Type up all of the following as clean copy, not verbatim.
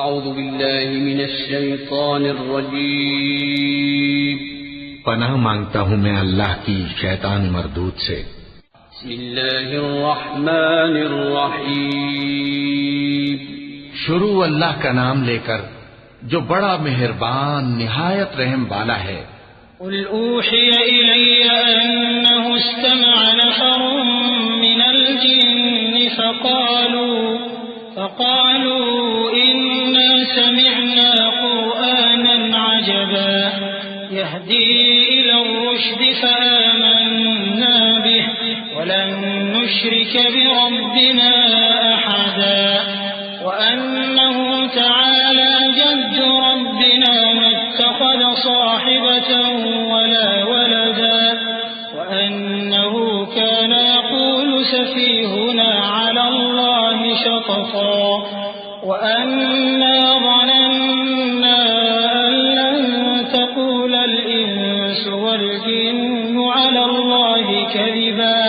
اعوذ باللہ من الشیطان الرجیم پناہ مانگتا ہوں میں اللہ کی شیطان مردود سے۔ بسم اللہ الرحمن الرحیم شروع اللہ کا نام لے کر جو بڑا مہربان نہایت رحم والا ہے۔ قل اوحی الی انہ استمع نفر من الجن فقالوا انا سمعنا قرآنا عجبا يهدي الى الرشد فآمنا به ولن نشرك بربنا احدا وانه تعالى جد ربنا ما اتخذ صاحبة ولا ولدا وانه كان يقول سفيهنا على الله شططا وأنا ظننا أن لن تقول الإنس والجن على الله كذبا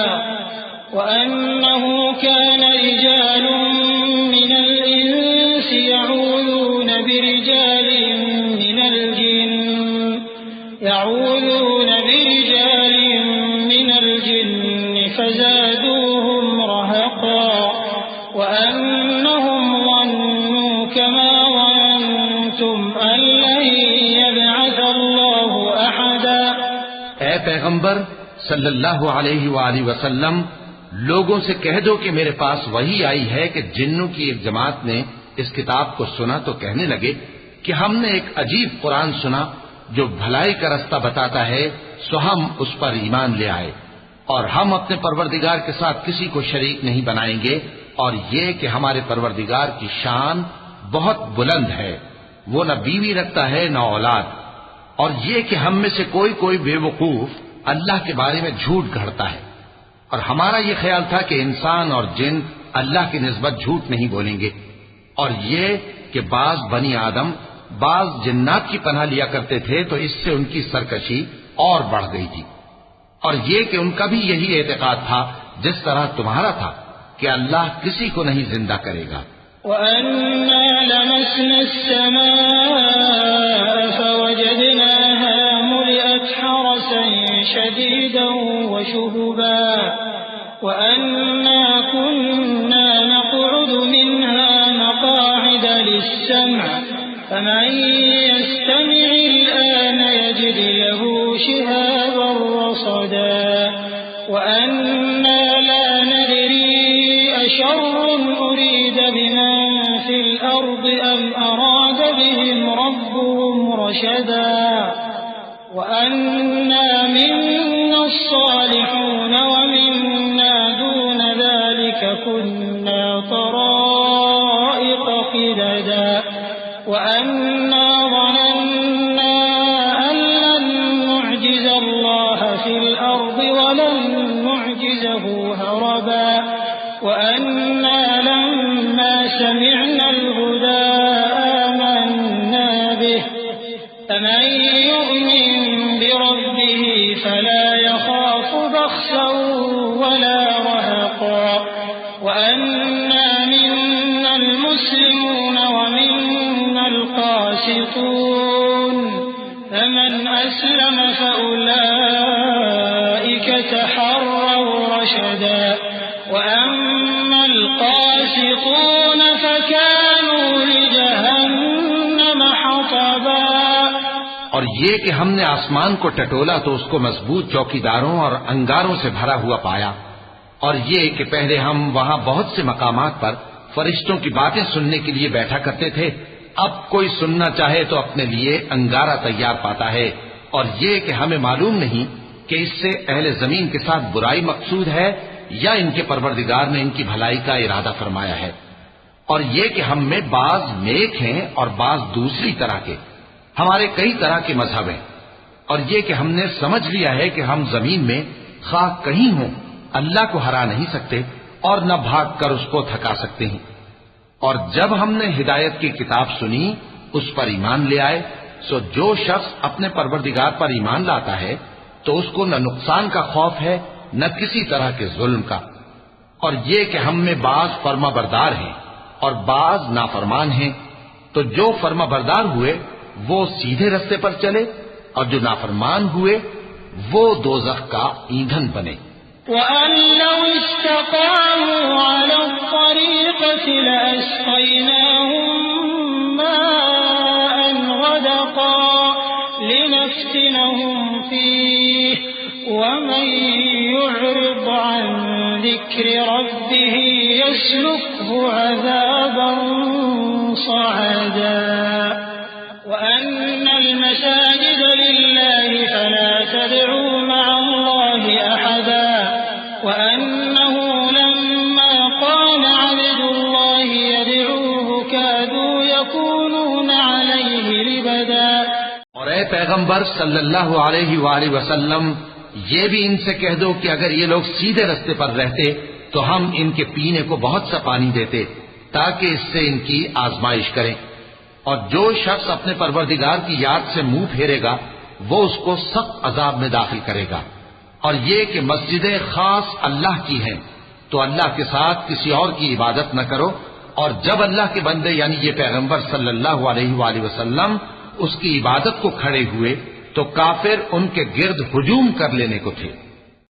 وأنه كان رجال من الإنس يعوذون برجال من الجن فزادوهم رهقا وأنهم ظنوا كما ظننتم أن لن يبعث الله أحدا۔ اے پیغمبر صلی اللہ علیہ وآلہ وسلم، لوگوں سے کہہ دو کہ میرے پاس وحی آئی ہے کہ جنوں کی ایک جماعت نے اس کتاب کو سنا تو کہنے لگے کہ ہم نے ایک عجیب قرآن سنا جو بھلائی کا رستہ بتاتا ہے، سو ہم اس پر ایمان لے آئے اور ہم اپنے پروردگار کے ساتھ کسی کو شریک نہیں بنائیں گے، اور یہ کہ ہمارے پروردگار کی شان بہت بلند ہے، وہ نہ بیوی رکھتا ہے نہ اولاد، اور یہ کہ ہم میں سے کوئی بے وقوف اللہ کے بارے میں جھوٹ گھڑتا ہے، اور ہمارا یہ خیال تھا کہ انسان اور جن اللہ کی نسبت جھوٹ نہیں بولیں گے، اور یہ کہ بعض بنی آدم بعض جنات کی پناہ لیا کرتے تھے تو اس سے ان کی سرکشی اور بڑھ گئی تھی، اور یہ کہ ان کا بھی یہی اعتقاد تھا جس طرح تمہارا تھا کہ اللہ کسی کو نہیں زندہ کرے گا۔ وَأَنَّا لَمَسْنَا السَّمَاءَ فَوَجَدْنَاهَا مُلِئَتْ حَرَسًا شَدِيدًا وَشُهُبًا وَأَنَّا كُنَّا نَقْعُدُ مِنْهَا مَقَاعِدَ لِلسَّمْعِ فَمَن يَسْتَمِعِ الْآنَ يَجِدْ لَهُ شِهَابًا رَّصَدًا وَأَنَّا لَا نَدْرِي أَشَرٌّ أُرِيدَ بِمَن فِي الْأَرْضِ أَمْ أَرَادَ بِهِمْ رَبُّهُمْ رَشَدًا وَأَنَّا مِنَّا الصَّالِحُونَ وَمِنَّا دُونَ ذَلِكَ كُنَّا طَرَائِقَ قِدَدًا وَأَنَّا ظَنَنَّا أَن لَّن نُّعْجِزَ اللَّهَ فِي الْأَرْضِ وَلَن نُّعْجِزَهُ هَرَبًا وَأَنَّا لَمَّا سَمِعْنَا الْهُدَىٰ آمَنَّا بِهِ فَمَن يُؤْمِن بِرَبِّهِ فَلَا يَخَافُ بَخْسًا وَلَا رَهَقًا وَأَنَّا مِنَّا الْمُسْلِمُونَ وَمِنَّا الْقَاسِطُونَ فَمَنْ أَسْلَمَ فَأُولَٰئِكَ تَحَرَّوْا رَشَدًا وَأَمَّا الْقَاسِطُونَ فَكَانُوا لِجَهَنَّمَ حَطَبًا۔ اور یہ کہ ہم نے آسمان کو ٹٹولا تو اس کو مضبوط چوکیداروں اور انگاروں سے بھرا ہوا پایا، اور یہ کہ پہلے ہم وہاں بہت سے مقامات پر فرشتوں کی باتیں سننے کے لیے بیٹھا کرتے تھے، اب کوئی سننا چاہے تو اپنے لیے انگارہ تیار پاتا ہے، اور یہ کہ ہمیں معلوم نہیں کہ اس سے اہل زمین کے ساتھ برائی مقصود ہے یا ان کے پروردگار نے ان کی بھلائی کا ارادہ فرمایا ہے، اور یہ کہ ہم میں بعض نیک ہیں اور بعض دوسری طرح کے، ہمارے کئی طرح کے مذہب ہیں، اور یہ کہ ہم نے سمجھ لیا ہے کہ ہم زمین میں خواہ کہیں ہوں اللہ کو ہرا نہیں سکتے اور نہ بھاگ کر اس کو تھکا سکتے ہیں، اور جب ہم نے ہدایت کی کتاب سنی اس پر ایمان لے آئے، سو جو شخص اپنے پروردگار پر ایمان لاتا ہے تو اس کو نہ نقصان کا خوف ہے نہ کسی طرح کے ظلم کا، اور یہ کہ ہم میں بعض فرما بردار ہیں اور بعض نافرمان ہیں، تو جو فرما بردار ہوئے وہ سیدھے رستے پر چلے اور جو نافرمان ہوئے وہ دوزخ کا ایندھن بنے۔ وَأَن لَّوْ اسْتَقَامُوا عَلَى الطَّرِيقَةِ لَأَسْقَيْنَاهُم مَّاءً غَدَقًا لِّنَفْتِنَهُمْ فِيهِ وَمَن يُعْرِضْ عَن ذِكْرِ رَبِّهِ يَسْلُكْهُ عَذَابًا صَعَدًا وَأَنَّ الْمَسَاجِدَ لِلَّهِ فَلَا تَدْعُوا مَعَ اللَّهِ أَحَدًا وَأَنَّهُ لَمَّا قَامَ عَبْدُ اللَّهِ يَدْعُوهُ كَادُوا يَكُونُونَ عَلَيْهِ لِبَدًا۔ اور اے پیغمبر صلی اللہ علیہ وآلہ وسلم، یہ بھی ان سے کہہ دو کہ اگر یہ لوگ سیدھے رستے پر رہتے تو ہم ان کے پینے کو بہت سا پانی دیتے تاکہ اس سے ان کی آزمائش کریں، اور جو شخص اپنے پروردگار کی یاد سے منہ پھیرے گا وہ اس کو سخت عذاب میں داخل کرے گا۔ اور یہ کہ مسجدیں خاص اللہ کی ہیں تو اللہ کے ساتھ کسی اور کی عبادت نہ کرو، اور جب اللہ کے بندے یعنی یہ پیغمبر صلی اللہ علیہ وآلہ وسلم اس کی عبادت کو کھڑے ہوئے تو کافر ان کے گرد ہجوم کر لینے کو تھے۔